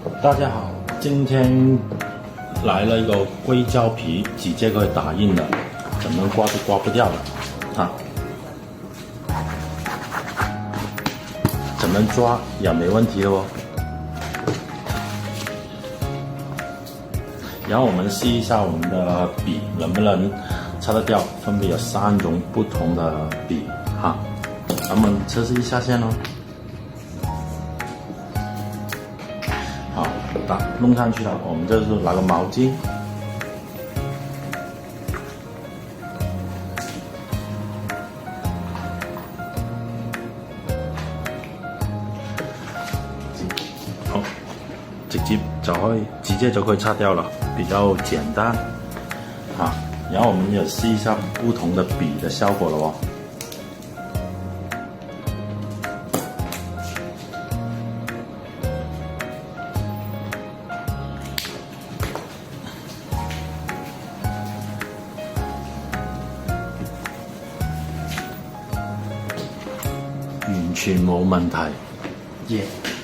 大家好，今天来了一个硅胶皮，直接可以打印的，怎么刮都刮不掉的啊！怎么抓也没问题的哦。然后我们试一下我们的笔能不能擦得掉，分别有3种不同的笔哈，咱们测试一下先哦。好，弄上去了，我们就是拿个毛巾，好，直接就可以擦掉了，比较简单啊。然后我们也试一下不同的笔的效果了哦。完全冇問題，耶、yeah